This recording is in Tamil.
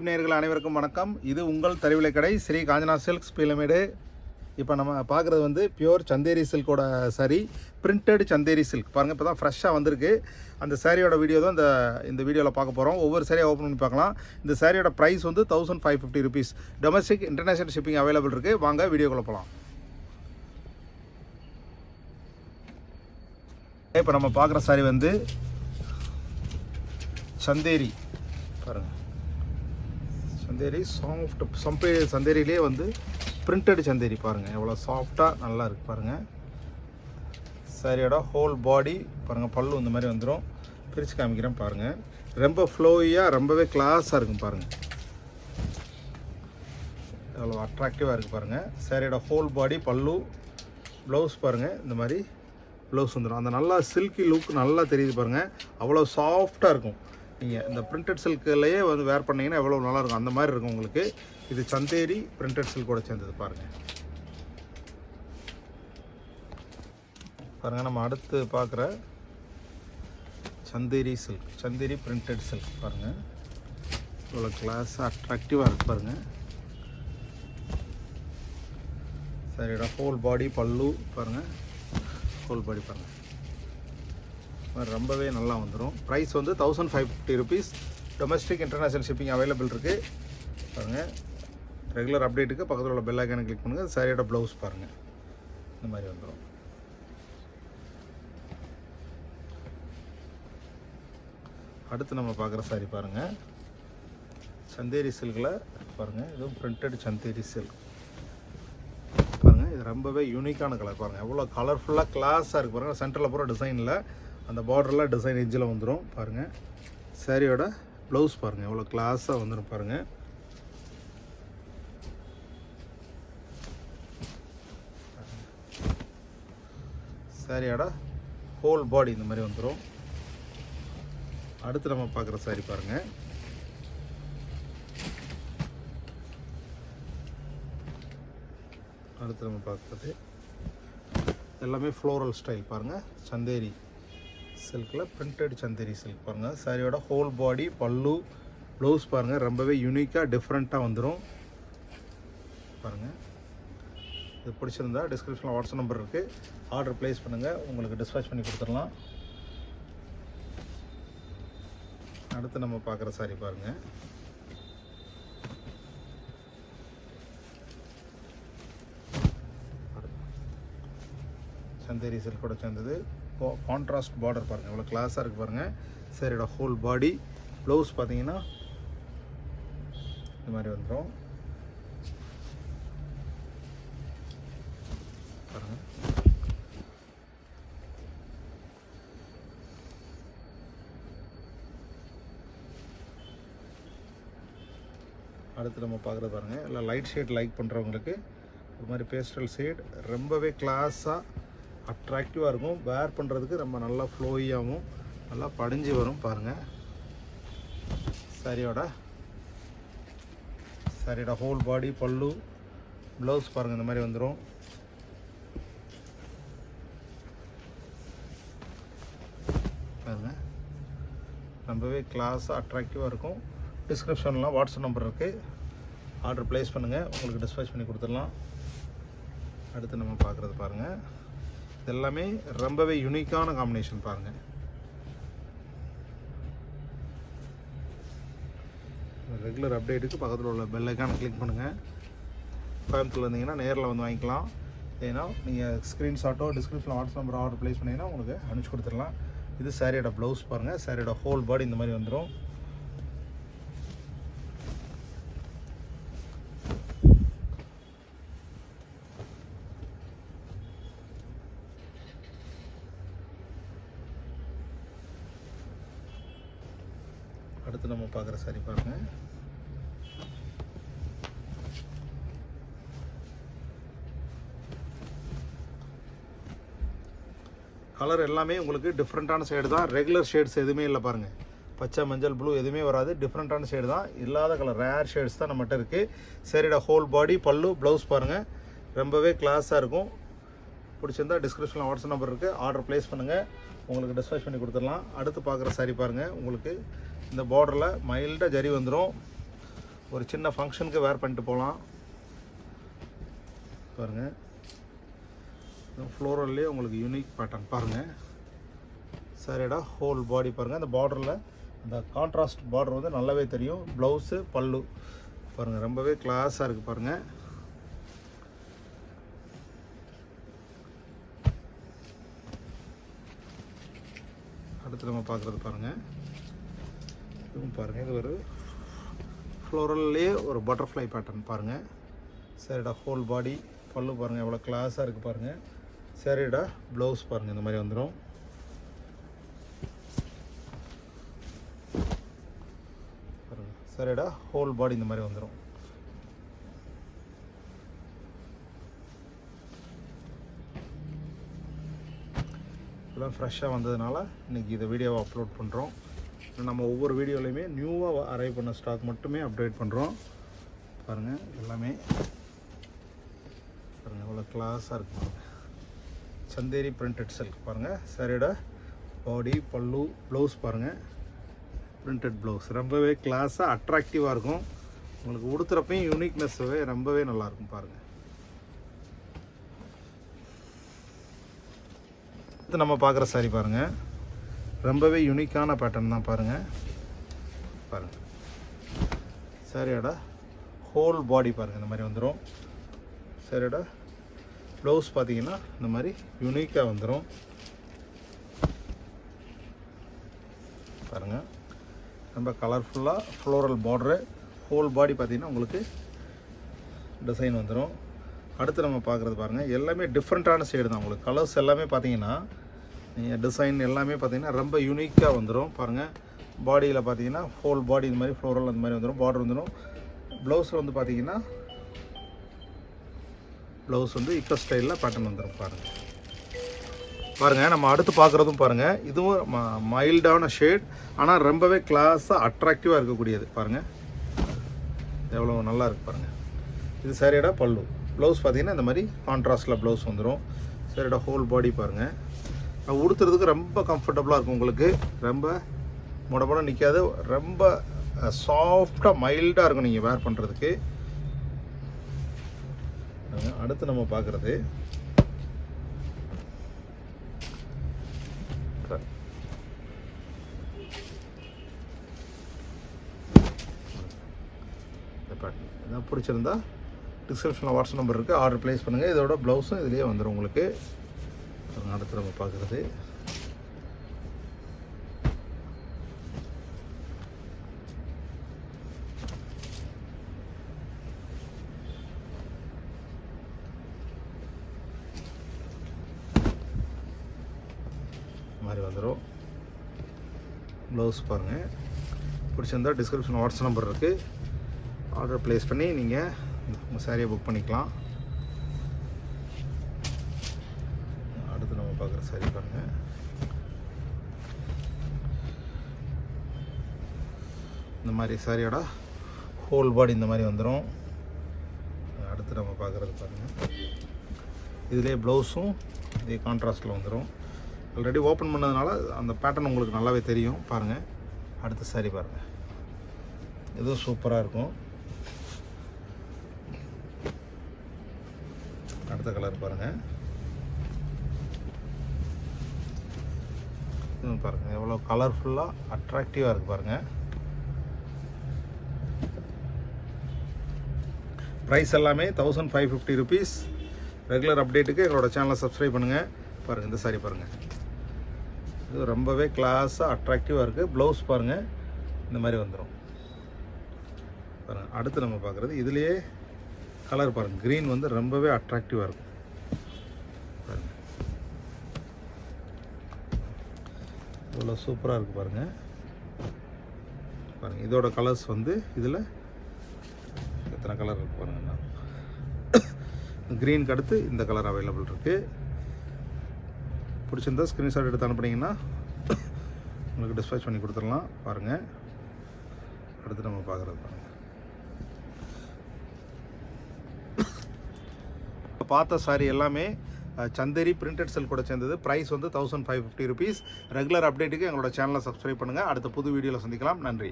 நேயர்கள் அனைவருக்கும் வணக்கம். இது உங்கள் தறிவிலை கடை ஸ்ரீ காஞ்சனா சில்க்ஸ் பீலமேடு. இப்போ நம்ம பார்க்குறது வந்து பியூர் சந்தேரி சில்கோட சாரி, பிரிண்டட் சந்தேரி சில்க் பாருங்கள். இப்போ தான் ஃப்ரெஷ்ஷாக வந்திருக்கு. அந்த சாரியோட வீடியோ தான் இந்த வீடியோவில் பார்க்க போகிறோம். ஒவ்வொரு சாரியாக ஓப்பன் பண்ணி பார்க்கலாம். இந்த சாரியோட ப்ரைஸ் வந்து 1550 rupees. Domestic international shipping available இருக்குது. வாங்க வீடியோக்குள்ள போகலாம். இப்போ நம்ம பார்க்குற சாரி வந்து சந்தேரி பாருங்கள். சந்தேரி சாஃப்ட் சந்தேரியிலே வந்து பிரிண்டட் சந்தேரி பாருங்கள், எவ்வளோ சாஃப்டாக நல்லா இருக்குது பாருங்கள். சாரியோட ஹோல் பாடி பாருங்கள், பல்லு இந்த மாதிரி வந்துடும். பிரித்து காமிக்கிறேன் பாருங்கள். ரொம்ப ஃப்ளோயியாக ரொம்பவே கிளாஸாக இருக்கும் பாருங்கள், எவ்வளோ அட்ராக்டிவாக இருக்குது பாருங்கள். சாரியோட ஹோல் பாடி பல்லு, ப்ளவுஸ் பாருங்கள், இந்த மாதிரி ப்ளவுஸ் வந்துடும். அந்த நல்லா சில்கி லுக் நல்லா தெரியுது பாருங்கள், அவ்வளோ சாஃப்டாக இருக்கும். நீங்கள் இந்த பிரிண்டட் சில்க்லேயே வந்து வேர் பண்ணிங்கன்னா எவ்வளோ நல்லாயிருக்கும், அந்த மாதிரி இருக்கும் உங்களுக்கு. இது சந்தேரி பிரிண்டட் சில்கோட சேர்ந்தது பாருங்கள். பாருங்கள், நம்ம அடுத்து பார்க்குற Chanderi silk, Chanderi printed silk பாருங்கள், இவ்வளோ கிளாஸாக அட்ராக்டிவாக இருக்குது பாருங்கள். சரிடா, ஹோல் பாடி பல்லு பாருங்கள், ஹோல் பாடி பாருங்கள், ரொம்பவே நல்லா வந்துடும். ப்ரைஸ் வந்து 1550 rupees. Domestic international shipping available இருக்குது பாருங்கள். ரெகுலர் அப்டேட்டுக்கு பக்கத்தில் உள்ள பெல் ஐக்கானை கிளிக் பண்ணுங்கள். சாரியோட ப்ளவுஸ் பாருங்கள், இந்த மாதிரி வந்துடும். அடுத்து நம்ம பார்க்குற சாரி பாருங்கள், சந்தேரி சில்கில் பாருங்கள். இதுவும் பிரிண்டட் சந்தேரி சில்க் பாருங்கள். இது ரொம்பவே யூனிக்கான கலர் பாருங்கள், எவ்வளோ கலர்ஃபுல்லாக கிளாஸாக இருக்குது பாருங்கள். சென்டரில் பூரா டிசைனில் அந்த பார்டரில் டிசைன் எஜ்ஜில் வந்துடும் பாருங்கள். சாரியோட ப்ளவுஸ் பாருங்கள், எவ்வளோ கிளாஸாக வந்துடும் பாருங்கள். சாரியோட ஹோல் பாடி இந்த மாதிரி வந்துடும். அடுத்து நம்ம பார்க்குற சாரி பாருங்கள். அடுத்து நம்ம பார்க்குறது எல்லாமே ஃப்ளோரல் ஸ்டைல் பாருங்கள். சந்தேரி சில்கில் பிரிண்டட் சந்தேரி சில்க் பாருங்கள். சாரியோட ஹோல் பாடி பல்லு ப்ளவுஸ் பாருங்கள், ரொம்பவே யூனிக்காக டிஃப்ரெண்ட்டாக வந்துடும் பாருங்கள். இது பிடிச்சிருந்தா டிஸ்கிரிப்ஷனில் வாட்ஸ்அப் நம்பர் இருக்குது, ஆர்டர் ப்ளேஸ் பண்ணுங்கள், உங்களுக்கு டிஸ்பேச் பண்ணி கொடுத்துடலாம். அடுத்து நம்ம பார்க்குற சாரி பாருங்கள். சந்தேரி சில்கோட சேர்ந்தது, கான்ட்ராஸ்ட் பார்டர் பாருங்கள், எவ்வளோ கிளாஸாக இருக்குது பாருங்கள். சாரியோட ஹோல் பாடி ப்ளவுஸ் பார்த்தீங்கன்னா இந்த மாதிரி வந்துடும் பாருங்கள். அடுத்து நம்ம பார்க்குறது பாருங்கள், எல்லாம் லைட் ஷேட் லைக் பண்ணுறவங்களுக்கு ஒரு மாதிரி பேஸ்டல் ஷேட் ரொம்பவே கிளாஸாக அட்ராக்டிவாக இருக்கும். வேர் பண்ணுறதுக்கு ரொம்ப நல்லா ஃப்ளோயியாகவும் நல்லா படிஞ்சு வரும் பாருங்கள். சாரியோட ஹோல் பாடி பல்லு ப்ளவுஸ் பாருங்கள், இந்த மாதிரி வந்துடும் பாருங்கள். ரொம்பவே கிளாஸாக அட்ராக்டிவாக இருக்கும். டிஸ்கிரிப்ஷன்லாம் வாட்ஸ்அப் நம்பர் இருக்குது, ஆர்டர் ப்ளேஸ் பண்ணுங்கள், உங்களுக்கு டிஸ்பேச் பண்ணி கொடுத்துடலாம். அடுத்து நம்ம பார்க்குறது பாருங்கள், எல்லாமே ரொம்பவே யூனிக்கான காம்பினேஷன் பாருங்கள். ரெகுலர் அப்டேட்டுக்கு பக்கத்தில் உள்ள பெல் ஐக்கானை கிளிக் பண்ணுங்கள். கோயம்புத்தூர்ல இருந்தீங்கன்னா நேரில் வந்து வாங்கிக்கலாம். ஏன்னா நீங்கள் ஸ்க்ரீன்ஷாட்டோ டிஸ்கிரிப்ஷனில் வாட்ஸ்அப் நம்பர் ஆர்டர் ப்ளேஸ் பண்ணிங்கன்னா உங்களுக்கு அனுப்பிச்சி கொடுத்துடலாம். இது சாரியோட ப்ளவுஸ் பாருங்கள், சாரியோட ஹோல் பாடி இந்த மாதிரி வந்துடும். அடுத்து நம்ம பார்க்குற சாரி பாருங்கள். கலர் எல்லாமே உங்களுக்கு டிஃப்ரெண்ட்டான ஷேடு தான், ரெகுலர் ஷேட்ஸ் எதுவுமே இல்லை பாருங்கள். பச்சை மஞ்சள் ப்ளூ எதுவுமே வராது, டிஃப்ரெண்ட்டான ஷேடு தான். இல்லாத கலர் ரேர் ஷேட்ஸ் தான் நம்மகிட்ட இருக்குது. சாரியோட ஹோல் பாடி பல்லு ப்ளவுஸ் பாருங்கள், ரொம்பவே கிளாஸாக இருக்கும். பிடிச்சிருந்தா டிஸ்கிரிப்ஷனில் வாட்ஸ்அப் நம்பர் இருக்குது, ஆர்டர் ப்ளேஸ் பண்ணுங்கள், உங்களுக்கு டிஸ்பேச் பண்ணி கொடுத்துடலாம். அடுத்து பார்க்குற சாரி பாருங்கள், உங்களுக்கு இந்த பார்டரில் மைல்டாக ஜரி வந்துடும். ஒரு சின்ன ஃபங்க்ஷனுக்கு வேர் பண்ணிட்டு போகலாம் பாருங்கள். ஃப்ளோரல்லே உங்களுக்கு யூனிக் பேட்டர்ன் பாருங்கள். சாரியோட ஹோல் பாடி பாருங்கள். அந்த பார்டரில் அந்த கான்ட்ராஸ்ட் பார்டர் வந்து நல்லாவே தெரியும். ப்ளவுஸு பல்லு பாருங்கள், ரொம்பவே கிளாஸாக இருக்குது பாருங்கள். அடுத்து நம்ம பார்க்குறது பாருங்கள். இதுவும் பாருங்கள், இது ஒரு ஃப்ளோரல்லே ஒரு பட்டர்ஃப்ளை பேட்டர்ன் பாருங்கள். சாரியோட ஹோல் பாடி பல்லு பாருங்கள் எவ்வளோ கிளாஸாக இருக்குது பாருங்கள். சாரியோட ப்ளவுஸ் பாருங்கள் இந்த மாதிரி வந்துடும். பாருங்கள் சாரியோட ஹோல் பாடி இந்த மாதிரி வந்துடும். இதெல்லாம் ஃப்ரெஷ்ஷாக வந்ததுனால இன்றைக்கி இதை வீடியோவை அப்லோட் பண்ணுறோம். நம்ம ஒவ்வொரு வீடியோலையுமே நியூவாக அரைவ் பண்ண ஸ்டாக் மட்டுமே அப்டேட் பண்ணுறோம். பாருங்கள் எல்லாமே பாருங்கள் எவ்வளோ கிளாஸாக இருக்குது பாருங்கள். சந்தேரி பிரிண்டட் சில்க் பாருங்கள். சாரியோட பாடி பல்லு ப்ளவுஸ் பாருங்கள். பிரிண்டட் ப்ளவுஸ் ரொம்பவே கிளாஸாக அட்ராக்டிவாக இருக்கும். உங்களுக்கு உடுத்துறப்பையும் யூனிக்னஸ்ஸவே ரொம்பவே நல்லாயிருக்கும் பாருங்கள். இது நம்ம பார்க்குற சாரி பாருங்கள், ரொம்பவே யூனிக்கான பேட்டர்ன் தான் பாருங்கள். பாருங்கள் சாரியோட ஹோல் பாடி பாருங்கள் இந்த மாதிரி வந்துடும். சாரியோட ப்ளவுஸ் பார்த்தீங்கன்னா இந்த மாதிரி யூனிக்காக வந்துடும் பாருங்கள். ரொம்ப கலர்ஃபுல்லாக ஃப்ளோரல் பார்டரு ஹோல் பாடி பார்த்தீங்கன்னா உங்களுக்கு டிசைன் வந்துடும். அடுத்து நம்ம பார்க்குறது பாருங்கள், எல்லாமே டிஃப்ரெண்ட்டான ஷேடு தான். உங்களுக்கு கலர்ஸ் எல்லாமே பார்த்தீங்கன்னா நீங்கள் டிசைன் எல்லாமே பார்த்தீங்கன்னா ரொம்ப யூனிக்காக வந்துடும் பாருங்கள். பாடியில் பார்த்தீங்கன்னா ஹோல் பாடி இந்த மாதிரி ஃப்ளோரல் அந்த மாதிரி வந்துடும். பார்டர் வந்துடும். ப்ளவுஸில் வந்து பார்த்தீங்கன்னா ப்ளவுஸ் வந்து இப்போ ஸ்டைலில் பேட்டர்ன் வந்துடும் பாருங்கள். பாருங்கள் நம்ம அடுத்து பார்க்குறதும் பாருங்கள், இதுவும் மைல்டான ஷேட் ஆனால் ரொம்பவே கிளாஸாக அட்ராக்டிவாக இருக்கக்கூடியது பாருங்கள். எவ்வளோ நல்லா இருக்குது பாருங்கள். இது சாரியோட பல்லு. ப்ளவுஸ் பார்த்தீங்கன்னா இந்த மாதிரி கான்ட்ராஸ்டில் ப்ளவுஸ் வந்துடும். சாரியோட ஹோல் பாடி பாருங்கள். உடுத்துறதுக்கு ரொம்ப கம்ஃபர்டபுளாக இருக்கும். உங்களுக்கு ரொம்ப முடமுட நிற்காது. ரொம்ப சாஃப்டாக மைல்டாக இருக்கும் நீங்கள் வேர் பண்ணுறதுக்கு. அடுத்து நம்ம பார்க்குறது இதான் பிடிச்சிருந்தா டிஸ்கிரிப்ஷனில் வாட்ஸ்அப் நம்பர் இருக்குது, ஆர்டர் ப்ளேஸ் பண்ணுங்கள். இதோட ப்ளவுஸும் இதுலேயே வந்துடும் உங்களுக்கு. அடுத்து நம்ம பார்க்குறது மாதிரி வந்துடும். ப்ளவுஸ் பாருங்கள், பிடிச்சிருந்தா டிஸ்கிரிப்ஷன் வாட்ஸ்அப் நம்பர் இருக்குது, ஆர்டர் ப்ளேஸ் பண்ணி நீங்கள் உங்கள் சாரியை புக் பண்ணிக்கலாம். அடுத்து நம்ம பார்க்குற சாரி பாருங்கள். இந்த மாதிரி சாரியோட ஹோல் பாடி இந்த மாதிரி வந்துடும். அடுத்து நம்ம பார்க்குறது பாருங்கள், இதிலே ப்ளவுஸும் இதே கான்ட்ராஸ்டில் வந்துடும். ஆல்ரெடி ஓப்பன் பண்ணதுனால அந்த பேட்டர்ன் உங்களுக்கு நல்லாவே தெரியும் பாருங்கள். அடுத்த சாரி பாருங்கள், இதுவும் சூப்பராக இருக்கும். அடுத்த கலர் பாருங்கள். இது பாருங்கள் எவ்வளோ கலர்ஃபுல்லாக அட்ராக்டிவாக இருக்குது பாருங்கள். ப்ரைஸ் எல்லாமே 1550 rupees. ரெகுலர் அப்டேட்டுக்கு எங்களோட சேனலை சப்ஸ்கிரைப் பண்ணுங்கள். பாருங்கள் இந்த சாரி பாருங்கள், இது ரொம்பவே கிளாஸாக அட்ராக்டிவாக இருக்குது. ப்ளவுஸ் பாருங்கள் இந்த மாதிரி வந்துடும் பாருங்கள். அடுத்து நம்ம பார்க்குறது இதுலேயே கலர் பாருங்கள், க்ரீன் வந்து ரொம்பவே அட்ராக்டிவாக இருக்கும் பாருங்கள். இவ்வளோ சூப்பராக இருக்குது பாருங்கள். பாருங்கள் இதோட கலர்ஸ் வந்து இதில் எத்தனை கலர் இருக்குது பாருங்கண்ணா. க்ரீனுக்கு அடுத்து இந்த கலர் அவைலபிள் இருக்குது. பிடிச்சிருந்தா ஸ்க்ரீன்ஷாட் எடுத்து அனுப்புனீங்கன்னா உங்களுக்கு டிஸ்பேச் பண்ணி கொடுத்துடலாம் பாருங்கள். அடுத்து நம்ம பார்க்குறது பாருங்கள், பார்த்த சாரி எல்லாமே சந்தேரி பிரிண்டட் சில்க் கூட சேர்ந்தது. ப்ரைஸ் வந்து 1550 rupees. ரெகுலர் அப்டேட்டுக்கு எங்களோட சேனலை சப்ஸ்கிரைப் பண்ணுங்கள். அடுத்த புது வீடியோவில் சந்திக்கலாம். நன்றி.